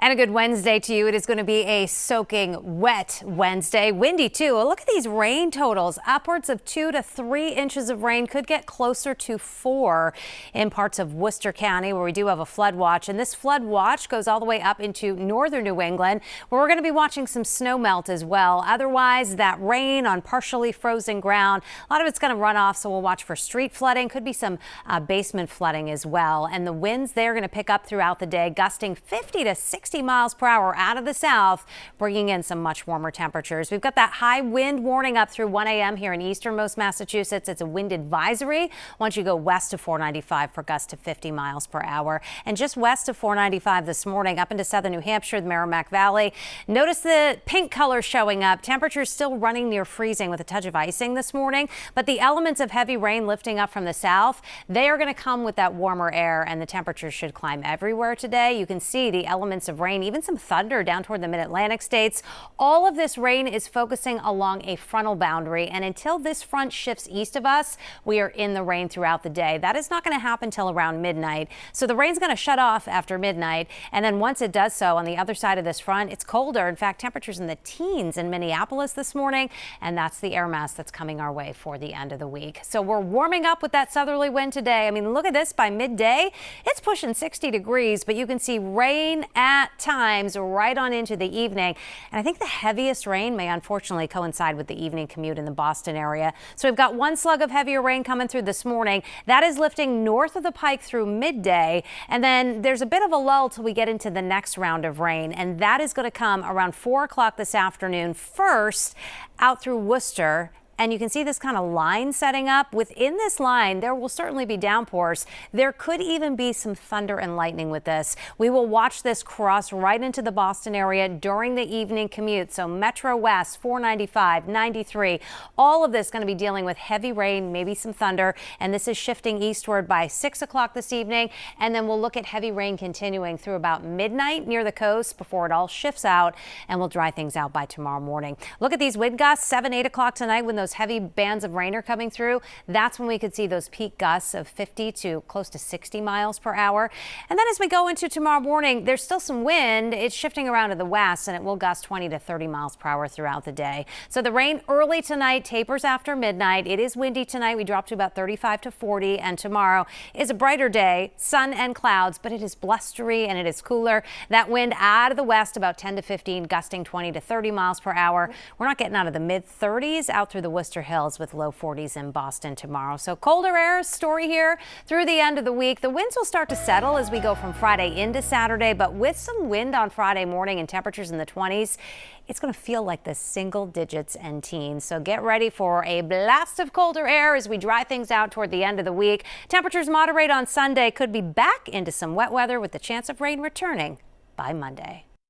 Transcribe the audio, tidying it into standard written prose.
And a good Wednesday to you. It is going to be a soaking wet Wednesday. Windy too. Look at these rain totals. Upwards of 2 to 3 inches of rain, could get closer to 4 in parts of Worcester County, where we do have a flood watch. And this flood watch goes all the way up into northern New England, where we're going to be watching some snow melt as well. Otherwise, that rain on partially frozen ground, a lot of it's going to run off. So we'll watch for street flooding. Could be some basement flooding as well. And the winds, they're going to pick up throughout the day, gusting 50 to 60 miles per hour out of the south, bringing in some much warmer temperatures. We've got that high wind warning up through 1 a.m. here in easternmost Massachusetts. It's a wind advisory once you go west of 495 for gusts to 50 miles per hour. And just west of 495 this morning, up into southern New Hampshire, the Merrimack Valley. Notice the pink color showing up. Temperatures still running near freezing with a touch of icing this morning, but the elements of heavy rain lifting up from the south, they are going to come with that warmer air, and the temperatures should climb everywhere today. You can see the elements of rain, even some thunder down toward the mid-Atlantic states. All of this rain is focusing along a frontal boundary, and until this front shifts east of us, we are in the rain throughout the day. That is not going to happen till around midnight. So the rain's going to shut off after midnight, and then once it does so, on the other side of this front, it's colder. In fact, temperatures in the teens in Minneapolis this morning, and that's the air mass that's coming our way for the end of the week. So we're warming up with that southerly wind today. I mean, look at this. By midday, it's pushing 60 degrees, but you can see rain at times right on into the evening. And I think the heaviest rain may unfortunately coincide with the evening commute in the Boston area. So we've got one slug of heavier rain coming through this morning. That is lifting north of the Pike through midday. And then there's a bit of a lull till we get into the next round of rain. And that is going to come around 4 o'clock this afternoon, first out through Worcester. And you can see this kind of line setting up. Within this line, there will certainly be downpours. There could even be some thunder and lightning with this. We will watch this cross right into the Boston area during the evening commute. So Metro West, 495, 93, all of this going to be dealing with heavy rain, maybe some thunder. And this is shifting eastward by 6 o'clock this evening. And then we'll look at heavy rain continuing through about midnight near the coast before it all shifts out, and we'll dry things out by tomorrow morning. Look at these wind gusts, 7, 8 o'clock tonight when those heavy bands of rain are coming through. That's when we could see those peak gusts of 50 to close to 60 miles per hour. And then as we go into tomorrow morning, there's still some wind. It's shifting around to the west, and it will gust 20 to 30 miles per hour throughout the day. So the rain early tonight tapers after midnight. It is windy tonight. We drop to about 35 to 40, and tomorrow is a brighter day, sun and clouds, but it is blustery and it is cooler. That wind out of the west about 10 to 15, gusting 20 to 30 miles per hour. We're not getting out of the mid 30s out through the Worcester Hills with low 40s in Boston tomorrow. So colder air story here through the end of the week. The winds will start to settle as we go from Friday into Saturday, but with some wind on Friday morning and temperatures in the 20s, it's going to feel like the single digits and teens. So get ready for a blast of colder air as we dry things out toward the end of the week. Temperatures moderate on Sunday, could be back into some wet weather with the chance of rain returning by Monday.